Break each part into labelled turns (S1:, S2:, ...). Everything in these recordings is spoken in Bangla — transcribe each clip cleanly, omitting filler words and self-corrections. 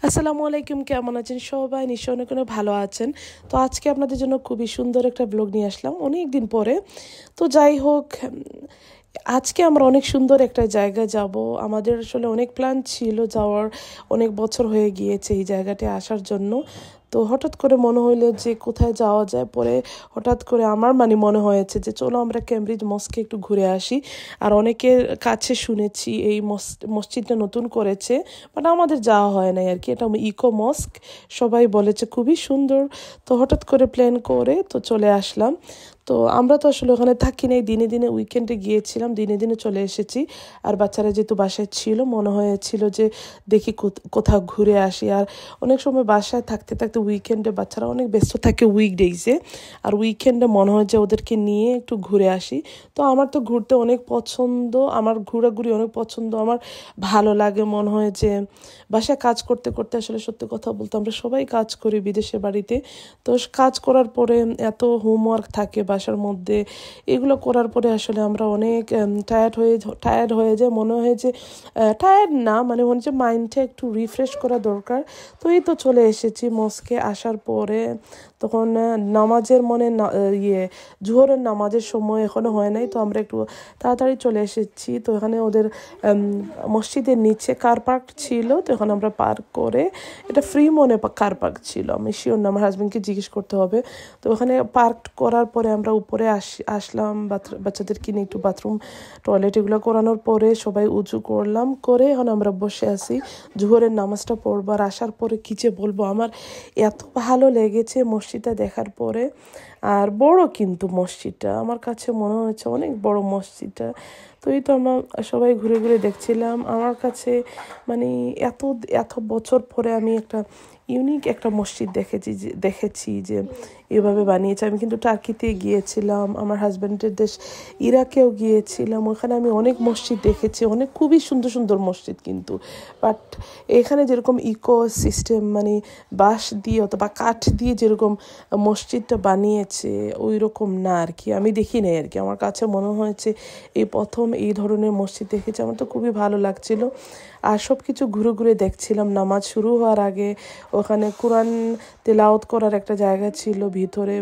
S1: আসসালামু আলাইকুম, কেমন আছেন সবাই? নিশ্চয় অনেক অনেক ভালো আছেন। তো আজকে আপনাদের জন্য খুবই সুন্দর একটা ব্লগ নিয়ে আসলাম অনেক দিন পরে। তো যাই হোক, আজকে আমরা অনেক সুন্দর একটা জায়গায় যাব। আমাদের আসলে অনেক প্ল্যান ছিল যাওয়ার, অনেক বছর হয়ে গিয়েছে এই জায়গাতে আসার জন্য। তো হঠাৎ করে মনে হইলো যে কোথায় যাওয়া যায়। পরে হঠাৎ করে আমার মনে হয়েছে যে চলো আমরা ক্যামব্রিজ মস্কে একটু ঘুরে আসি। আর অনেকের কাছে শুনেছি এই মসজিদটা নতুন করেছে, বাট আমাদের যাওয়া হয় নাই আর কি। এটা ইকো মস্ক, সবাই বলেছে খুবই সুন্দর। তো হঠাৎ করে প্ল্যান করে তো চলে আসলাম। তো আমরা তো আসলে ওখানে থাকি নাই, দিনে দিনে উইকেন্ডে গিয়েছিলাম, দিনে দিনে চলে এসেছি। আর বাচ্চারা যেহেতু বাসায় ছিল, মনে হয়েছিল যে দেখি কোথাও ঘুরে আসি। আর অনেক সময় বাসায় থাকতে থাকতে উইকেন্ডে বাচ্চারা অনেক ব্যস্ত থাকে উইকডেজে, আর উইকেন্ডে মনে হয় যে ওদেরকে নিয়ে একটু ঘুরে আসি। তো আমার তো ঘুরতে অনেক পছন্দ, আমার ঘোরাঘুরি অনেক পছন্দ, আমার ভালো লাগে। মনে হয় যে বাসায় কাজ করতে করতে, আসলে সত্যি কথা বলতে আমরা সবাই কাজ করি বিদেশে বাড়িতে। তো কাজ করার পরে এত হোমওয়ার্ক থাকে বাসার মধ্যে, এগুলো করার পরে আসলে আমরা অনেক টায়ার্ড হয়ে যায়। মনে হয় যে টায়ার্ড না, মনে হচ্ছে মাইন্ডটা একটু রিফ্রেশ করা দরকার। তো এই তো চলে এসেছি মস্কে। আসার পরে তখন নামাজের জোহরের নামাজের সময় এখনো হয় নাই, তো আমরা একটু তাড়াতাড়ি চলে এসেছি। তো এখানে ওদের মসজিদের নিচে কার পার্ক ছিল, তো এখানে আমরা পার্ক করে, এটা ফ্রি কার পার্ক ছিল, আমি শিওর না, আমার হাজব্যান্ডকে জিজ্ঞেস করতে হবে। তো ওখানে পার্ক করার পরে আমরা উপরে আসলাম, বাচ্চাদেরকে নিয়ে একটু বাথরুম টয়লেট এগুলো করানোর পরে সবাই উঁচু করলাম, করে এখন আমরা বসে আছি জোহরের নামাজটা পড়বার। আসার পরে কী যে বলবো, আমার এত ভালো লেগেছে মসজিদটা দেখার পরে। আর বড় কিন্তু মসজিদটা আমার কাছে মনে হয়েছে অনেক বড় মসজিদটা। তো এই তো আমরা সবাই ঘুরে ঘুরে দেখছিলাম। আমার কাছে মানে এত এত বছর পরে আমি একটা ইউনিক একটা মসজিদ দেখেছি যে এভাবে বানিয়েছে। আমি কিন্তু টার্কিতে গিয়েছিলাম, আমার হাজব্যান্ডের দেশ ইরাকেও গিয়েছিলাম, ওখানে আমি অনেক মসজিদ দেখেছি, অনেক খুবই সুন্দর সুন্দর মসজিদ কিন্তু। বাট এখানে যেরকম ইকো সিস্টেম, মানে বাঁশ দিয়ে অথবা কাঠ দিয়ে যেরকম মসজিদটা বানিয়েছে ওই রকম না আর কি, আমি দেখি নাই আর কি। আমার কাছে মনে হয়েছে এই প্রথম এই ধরনের মসজিদ দেখেছি, আমার তো খুবই ভালো লাগছিল। আর সব কিছু ঘুরে ঘুরে দেখছিলাম। নামাজ শুরু হওয়ার আগে ওখানে কোরআন তেলাওয়াত করার একটা জায়গা ছিল ভিতরে।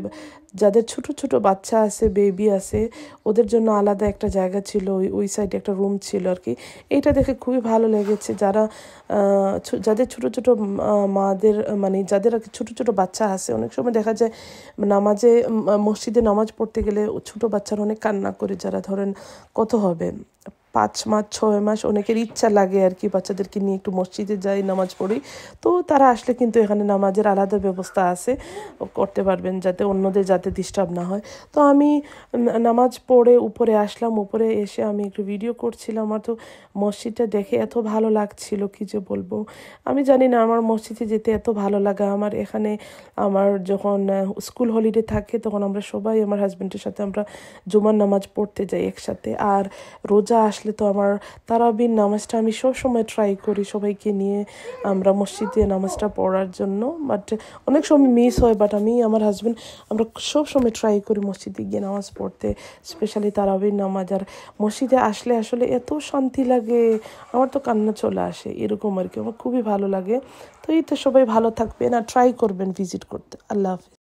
S1: যাদের ছোট ছোট বাচ্চা আছে, বেবি আছে, ওদের জন্য আলাদা একটা জায়গা ছিল, ওই সাইডে একটা রুম ছিল আর কি। এটা দেখে খুবই ভালো লেগেছে। যাদের ছোট ছোট মাদের, মানে যাদের আর কি ছোট ছোট বাচ্চা আছে, অনেক সময় দেখা যায় মসজিদে নামাজ পড়তে গেলে ছোট বাচ্চারা অনেক কান্না করে, যারা ধরেন কত হবে 5 মাস 6 মাস, অনেকের ইচ্ছা লাগে আর কি বাচ্চাদেরকে নিয়ে একটু মসজিদে যাই, নামাজ পড়ি। তো তারা আসলে কিন্তু এখানে নামাজের আলাদা ব্যবস্থা আছে, করতে পারবেন যাতে অন্যদের যাতে ডিস্টার্ব না হয়। তো আমি নামাজ পড়ে উপরে আসলাম, উপরে এসে আমি একটু ভিডিও করছিলাম। আমার তো মসজিদটা দেখে এত ভালো লাগছিল কি যে বলবো। আমি জানি না আমার মসজিদে যেতে এত ভালো লাগা। আমার এখানে আমার যখন স্কুল হলিডে থাকে তখন আমরা সবাই, আমার হাজব্যান্ডের সাথে আমরা জুমার নামাজ পড়তে যাই একসাথে। আর রোজা আসলে তো আমার তারাবির নামাজটা আমি সবসময় ট্রাই করি সবাইকে নিয়ে আমরা মসজিদে নামাজটা পড়ার জন্য। বাট অনেক সময় মিস হয়, বাট আমি আমার হাজব্যান্ড আমরা সবসময় ট্রাই করি মসজিদে গিয়ে নামাজ পড়তে, স্পেশালি তারাবির নামাজ। আর মসজিদে আসলে আসলে এত শান্তি লাগে, আমার তো কান্না চলে আসে এরকম আর কি, আমার খুবই ভালো লাগে। তো এই তো, সবাই ভালো থাকবেন আর ট্রাই করবেন ভিজিট করতে। আল্লাহ হাফিজ।